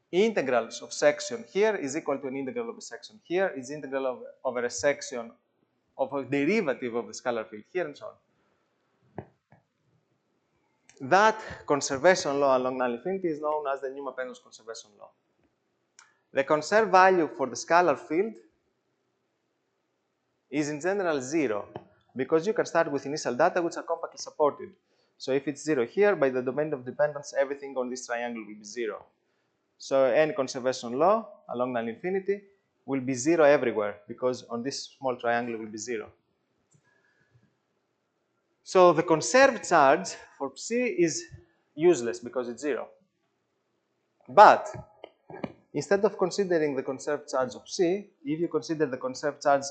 integrals of section here is equal to an integral of a section here is integral over a section of a derivative of the scalar field here and so on. That conservation law along null infinity is known as the Newman-Penrose conservation law. The conserved value for the scalar field is in general 0 because you can start with initial data which are compactly supported. So if it's 0 here, by the domain of dependence, everything on this triangle will be 0. So any conservation law along null infinity will be 0 everywhere because on this small triangle will be 0. So the conserved charge for psi is useless because it's 0. But instead of considering the conserved charge of psi, if you consider the conserved charge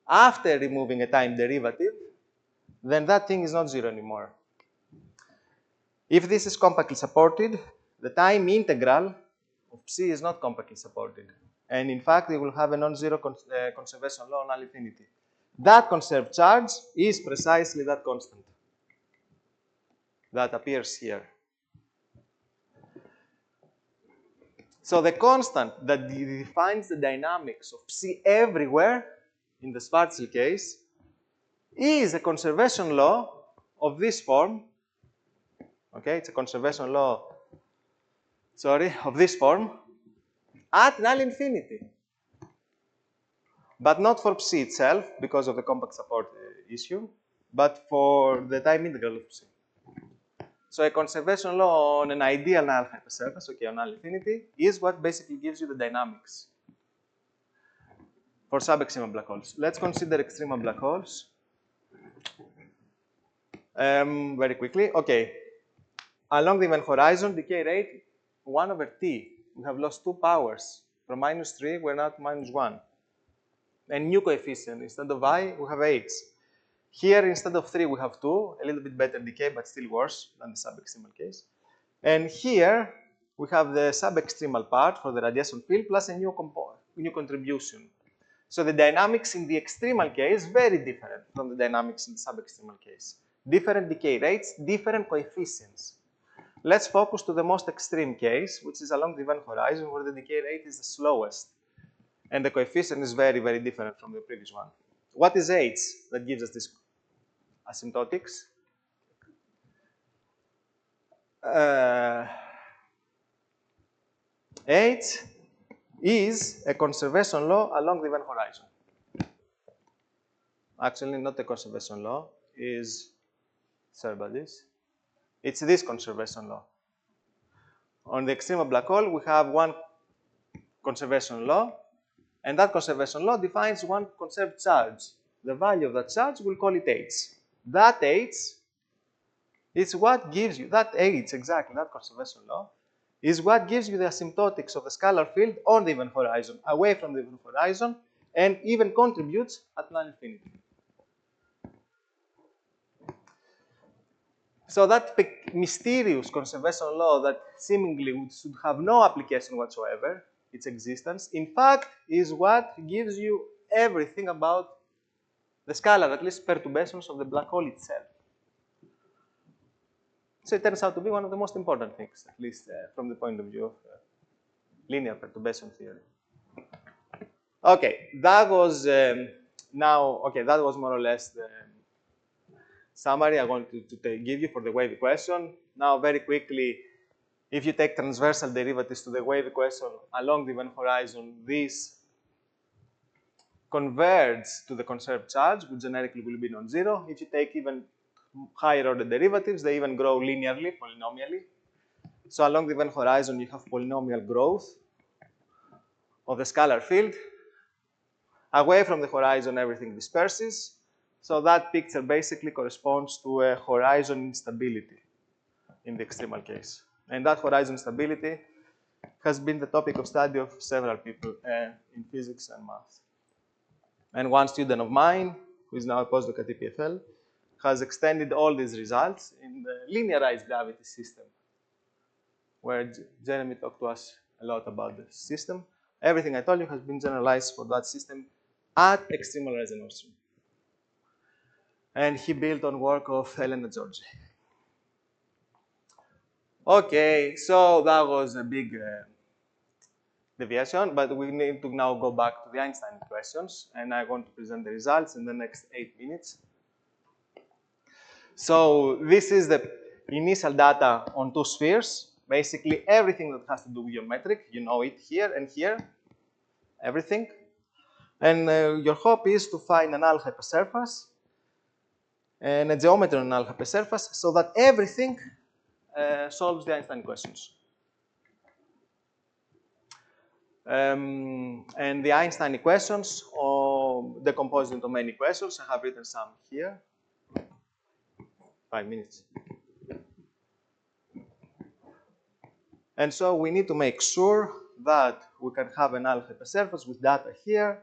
after removing a time derivative, then that thing is not 0 anymore. If this is compactly supported, the time integral of psi is not compactly supported. And in fact, we will have a non-zero conservation law on null infinity. That conserved charge is precisely that constant that appears here. So the constant that defines the dynamics of psi everywhere in the Schwarzschild case is a conservation law of this form. Okay, it's a conservation law, of this form at null infinity. But not for psi itself because of the compact support issue, but for the time integral of psi. So a conservation law on an ideal null hypersurface, okay, on null infinity, is what basically gives you the dynamics for sub-extrema black holes. Let's consider extrema black holes very quickly. Okay, along the event horizon, decay rate 1 over t. We have lost 2 powers. From -3, we're now to -1. And new coefficient, instead of I, we have h. Here, instead of 3, we have 2, a little bit better decay, but still worse than the sub-extremal case. And here, we have the sub-extremal part for the radiation field plus a new contribution. So the dynamics in the extremal case very different from the dynamics in the sub-extremal case. Different decay rates, different coefficients. Let's focus to the most extreme case, which is along the event horizon, where the decay rate is the slowest. And the coefficient is very, very different from the previous one. What is h that gives us this asymptotics? H is a conservation law along the event horizon. Actually, not a conservation law, sorry about this. It's this conservation law. On the extreme of black hole, we have one conservation law, and that conservation law defines one conserved charge. The value of that charge, we'll call it h. That h is what gives you, that h, exactly, that conservation law, is what gives you the asymptotics of the scalar field on the event horizon, away from the event horizon, and even contributes at null infinity. So that mysterious conservation law that seemingly should have no application whatsoever, its existence, in fact, is what gives you everything about the scalar, at least perturbations of the black hole itself. So it turns out to be one of the most important things, at least from the point of view of linear perturbation theory. Okay, that was that was more or less the summary I wanted to give you for the wave equation. Now, very quickly, if you take transversal derivatives to the wave equation along the event horizon, this converges to the conserved charge, which generically will be non-zero. If you take even higher order derivatives, they even grow linearly, polynomially. So along the event horizon, you have polynomial growth of the scalar field. Away from the horizon, everything disperses. So that picture basically corresponds to a horizon instability in the extremal case. And that horizon stability has been the topic of study of several people in physics and math. And one student of mine, who is now a postdoc at EPFL, has extended all these results in the linearized gravity system, where Jeremy talked to us a lot about the system. Everything I told you has been generalized for that system at extremal resonance. And he built on work of Elena Georgi. Okay, so that was a big deviation, but we need to now go back to the Einstein equations, and I want to present the results in the next 8 minutes. So this is the initial data on 2 spheres. Basically, everything that has to do with geometric, you know it here and here, everything. And your hope is to find a null hypersurface and a geometry on a null hypersurface so that everything solves the Einstein equations. And the Einstein equations are decomposed into many equations. I have written some here. 5 minutes. And so we need to make sure that we can have a null hypersurface with data here,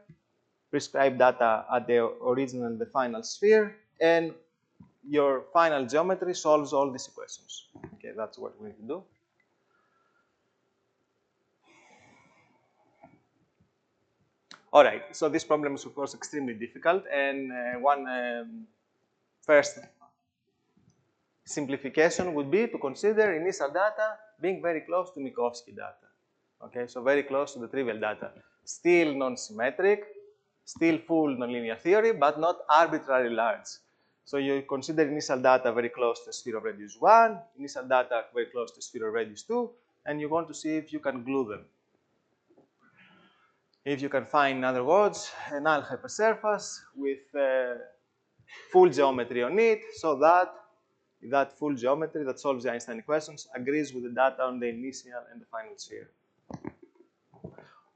prescribed data at the original and the final sphere, and your final geometry solves all these equations. Okay, that's what we need to do. All right, so this problem is of course extremely difficult, and one first simplification would be to consider initial data being very close to Minkowski data. Okay, so very close to the trivial data. Still non-symmetric, still full nonlinear theory, but not arbitrarily large. So you consider initial data very close to sphere of radius 1, initial data very close to sphere of radius 2, and you want to see if you can glue them. If you can find, in other words, a null hypersurface with full geometry on it, so that that full geometry that solves the Einstein equations agrees with the data on the initial and the final sphere.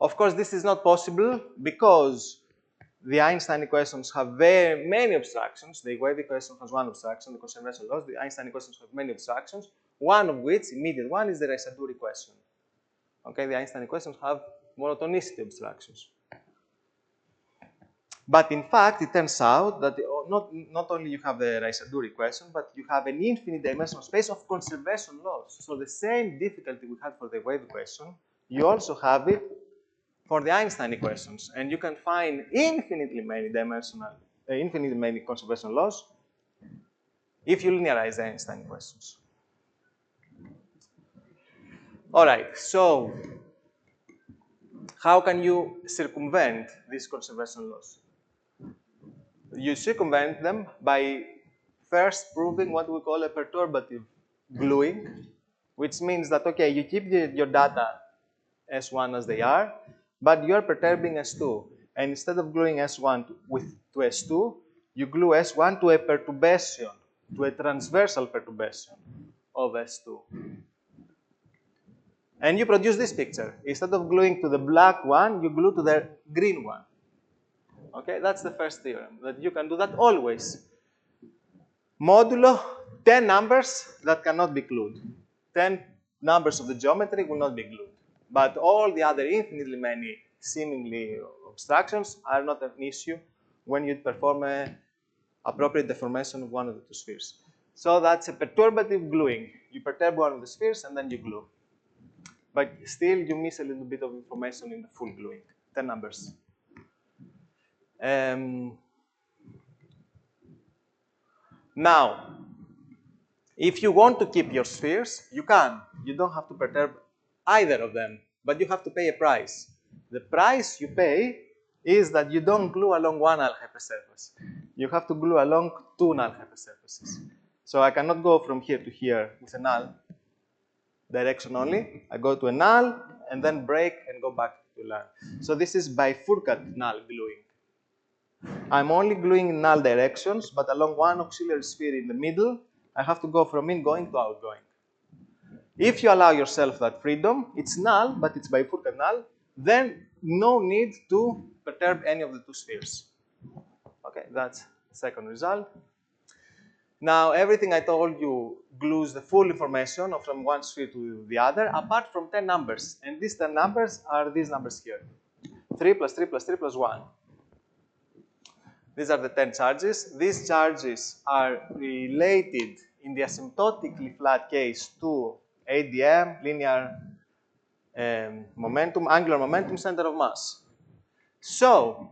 Of course, this is not possible because the Einstein equations have very many abstractions. The wave equation has one abstraction, the conservation laws. The Einstein equations have many abstractions, one of which, immediate one, is the Reisadur equation. Okay, the Einstein equations have monotonicity abstractions. But in fact, it turns out that not only you have the Reisadur equation, but you have an infinite dimensional space of conservation laws. So the same difficulty we had for the wave equation, you also have it for the Einstein equations. And you can find infinitely many conservation laws if you linearize the Einstein equations. All right, so how can you circumvent these conservation laws? You circumvent them by first proving what we call a perturbative gluing, which means that, okay, you keep your data S1 as they are, but you're perturbing S2. And instead of gluing S1 to S2, you glue S1 to a perturbation, to a transversal perturbation of S2. And you produce this picture. Instead of gluing to the black one, you glue to the green one. Okay, that's the first theorem, that you can do that always. Modulo 10 numbers that cannot be glued. 10 numbers of the geometry will not be glued. But all the other infinitely many seemingly abstractions are not an issue when you perform an appropriate deformation of one of the two spheres. So that's a perturbative gluing. You perturb one of the spheres and then you glue. But still you miss a little bit of information in the full gluing, 10 numbers. Now, if you want to keep your spheres, you can. You don't have to perturb either of them, but you have to pay a price. The price you pay is that you don't glue along one null hypersurface. You have to glue along two null hypersurfaces. So I cannot go from here to here with a null direction only. I go to a null and then break and go back to null. So this is bifurcate null gluing. I'm only gluing in null directions, but along one auxiliary sphere in the middle, I have to go from ingoing to outgoing. If you allow yourself that freedom, it's null, but it's bifurcate null, then no need to perturb any of the two spheres. Okay, that's the second result. Now, everything I told you glues the full information from one sphere to the other, apart from 10 numbers. And these 10 numbers are these numbers here. 3 plus 3 plus 3 plus 1. These are the 10 charges. These charges are related in the asymptotically flat case to ADM, linear momentum, angular momentum, center of mass. So,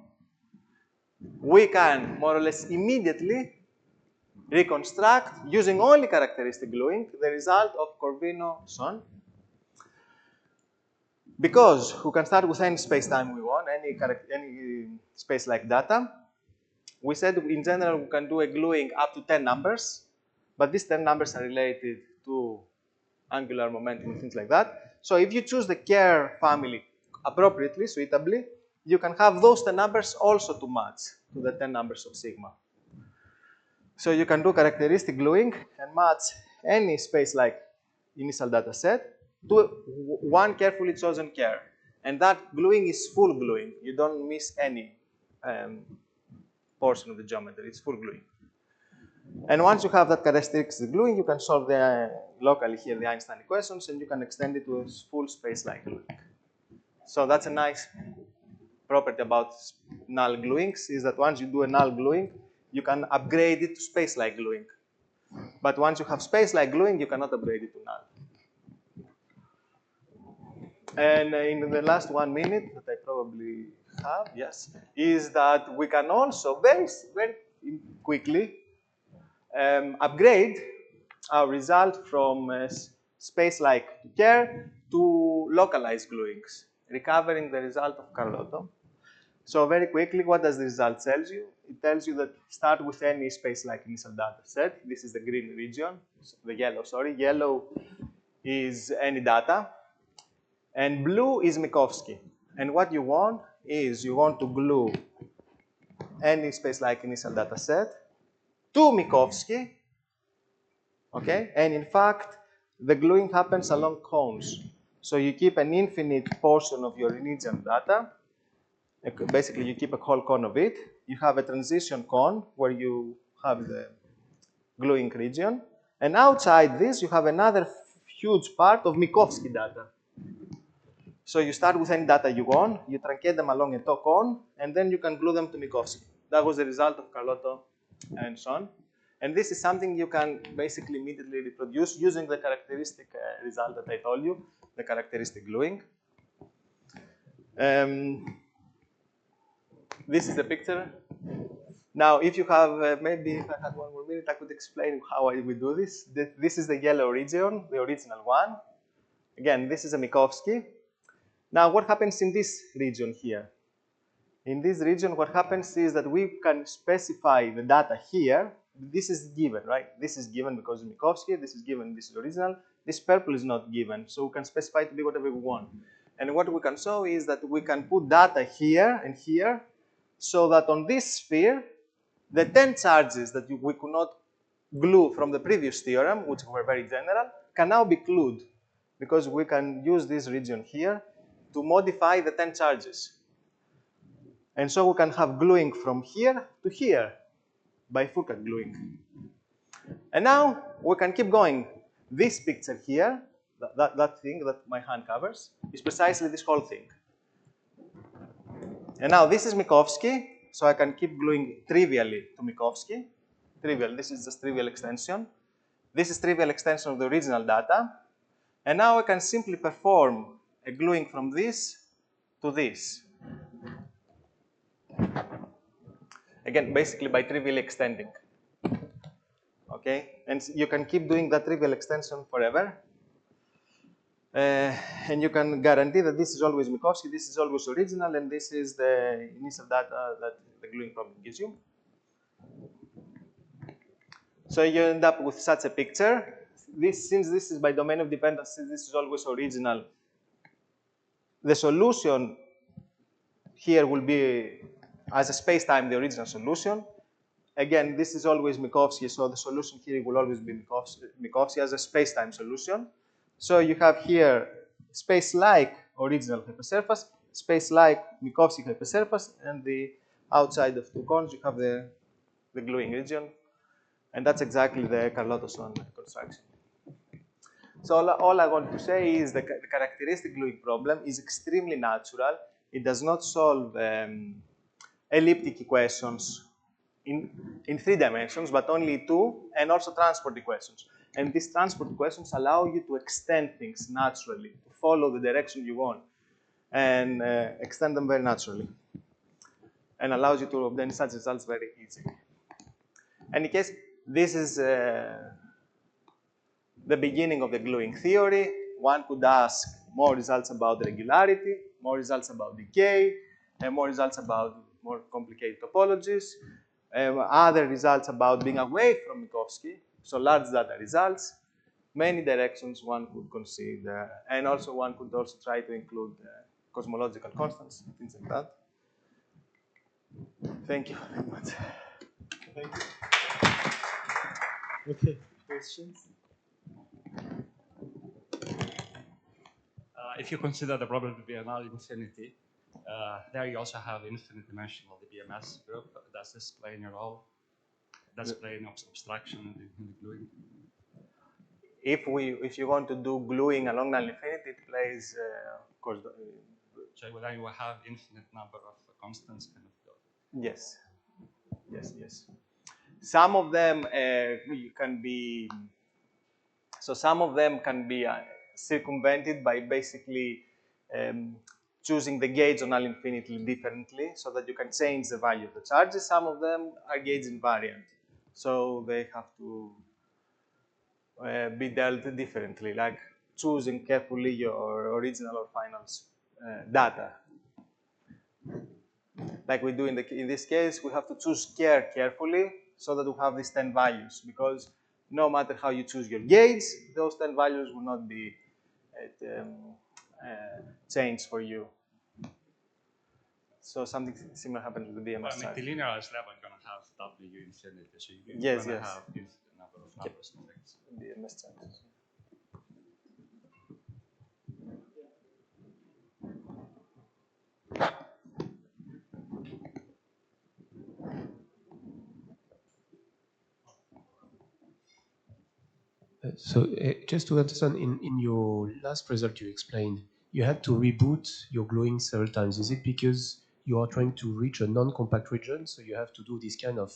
we can more or less immediately reconstruct, using only characteristic gluing, the result of Corvino-Son. Because we can start with any space-time we want, any space-like data. We said in general we can do a gluing up to 10 numbers, but these 10 numbers are related to angular momentum and things like that. So if you choose the Kerr family appropriately, suitably, you can have those 10 numbers also to match to the 10 numbers of sigma. So you can do characteristic gluing and match any space-like initial data set to one carefully chosen Kerr. And that gluing is full gluing. You don't miss any portion of the geometry. It's full gluing. And once you have that characteristic gluing, you can solve locally here the Einstein equations, and you can extend it to a full space-like gluing. So that's a nice property about null gluings, is that once you do a null gluing, you can upgrade it to space-like gluing. But once you have space-like gluing, you cannot upgrade it to null. And in the last 1 minute that I probably have, yes, is that we can also very quickly upgrade our result from space-like care to localized gluings, recovering the result of Carlotto. So very quickly, what does the result tell you? It tells you that start with any space-like initial data set. This is the green region, the yellow, sorry. Yellow is any data, and blue is Minkowski. And what you want is you want to glue any space-like initial data set to Minkowski, okay? And in fact, the gluing happens along cones. So you keep an infinite portion of your initial data. Basically, you keep a whole cone of it. You have a transition cone where you have the gluing region. And outside this, you have another huge part of Minkowski data. So you start with any data you want, you truncate them along a cone, and then you can glue them to Minkowski. That was the result of Carlotto and so on. And this is something you can basically immediately reproduce using the characteristic result that I told you, the characteristic gluing. This is the picture. Now, if you have, maybe if I had 1 more minute, I could explain how I would do this. This is the yellow region, the original one. Again, this is a Minkowski. Now, what happens in this region here? In this region, what happens is that we can specify the data here. This is given, right? This is given because of Minkowski. This is given, this is original. This purple is not given, so we can specify it to be whatever we want. And what we can show is that we can put data here and here, so that on this sphere, the 10 charges that we could not glue from the previous theorem, which were very general, can now be glued, because we can use this region here to modify the 10 charges. And so we can have gluing from here to here by Foucault gluing. And now we can keep going. This picture here, that thing that my hand covers, is precisely this whole thing. And now this is Minkowski, so I can keep gluing trivially to Minkowski. Trivial, this is just trivial extension. This is trivial extension of the original data. And now I can simply perform a gluing from this to this. Again, basically by trivially extending. Okay, and you can keep doing that trivial extension forever. And you can guarantee that this is always Minkowski, this is always original, and this is the initial data that the gluing problem gives you. So you end up with such a picture. Since this is by domain of dependence, since this is always original, the solution here will be, as a space-time, the original solution. Again, this is always Minkowski, so the solution here will always be Minkowski as a space-time solution. So you have here space-like original hypersurface, space-like Minkowski hypersurface, and the outside of two cones, you have the gluing region. And that's exactly the Carlotto-Son construction. So all I want to say is the characteristic gluing problem is extremely natural. It does not solve elliptic equations in 3 dimensions, but only 2, and also transport equations. And these transport equations allow you to extend things naturally, to follow the direction you want, and extend them very naturally, and allows you to obtain such results very easily. In any case, this is the beginning of the gluing theory. One could ask more results about regularity, more results about decay, and more results about more complicated topologies. Other results about being away from Minkowski, so large data results. Many directions one could consider, and also one could also try to include cosmological constants, things like that. Thank you very much. Thank you. Okay, questions? If you consider the probability null infinity, there you also have infinite dimensional the BMS group. Does this play any role? Does it play an obstruction in the gluing? If you want to do gluing along null infinity, it plays, of course. So then you will have infinite number of constants. Kind of. Yes, yes, yes. Some of them can be. So some of them can be circumvented by basically choosing the gauge on null infinity differently so that you can change the value of the charges. Some of them are gauge invariant, so they have to be dealt differently, like choosing carefully your original or final data. Like we do in this case, we have to choose carefully so that we have these 10 values, because no matter how you choose your gauge, those 10 values will not be changed for you. So something similar happens with the BMS Well, the linearized level going to have W infinity, so you're yes, going to yes. have infinite number of numbers and things. BMS charges. Just to understand, in your last result you explained, you had to reboot your gluing several times. Is it because you are trying to reach a non-compact region, so you have to do this kind of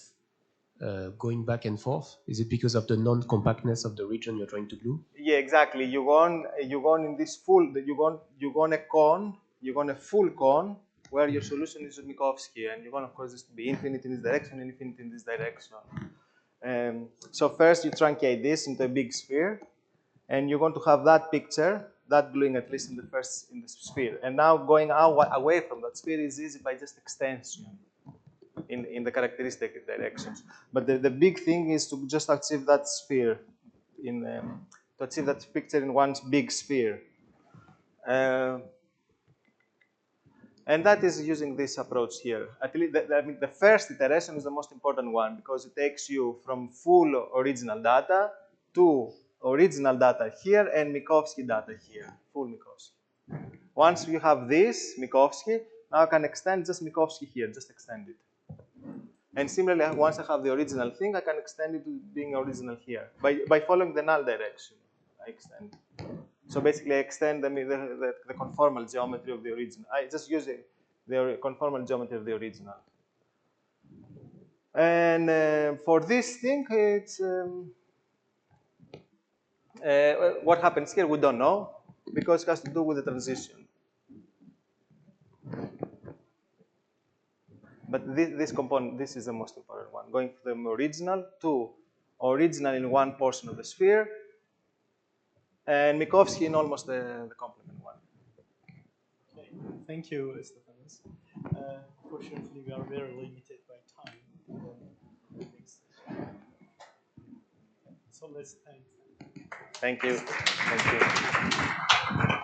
going back and forth? Is it because of the non-compactness of the region you're trying to glue? Yeah, exactly. You go on in this full. You go on a cone. You go on a full cone where your solution is Minkowski, and you want, of course, this to be infinite in this direction and infinite in this direction. So first you truncate this into a big sphere, and you're going to have that picture, that gluing at least in the sphere. And now going away from that sphere is easy by just extension in the characteristic directions. But the big thing is to just achieve that sphere, to achieve that picture in one big sphere. And that is using this approach here. At least the first iteration is the most important one, because it takes you from full original data to original data here and Minkowski data here, full Minkowski. Once you have this Minkowski, now I can extend just Minkowski here, just extend it. And similarly, once I have the original thing, I can extend it to being original here. By following the null direction, I extend. So basically, I extend the conformal geometry of the original. I just use the conformal geometry of the original. And for this thing, it's what happens here, we don't know, because it has to do with the transition. But this component, this is the most important one, going from original to original in one portion of the sphere, and Minkowski in almost the complement one. Okay, thank you, Stefanos. Unfortunately, we are very limited by time. So let's end. Thank you. Thank you.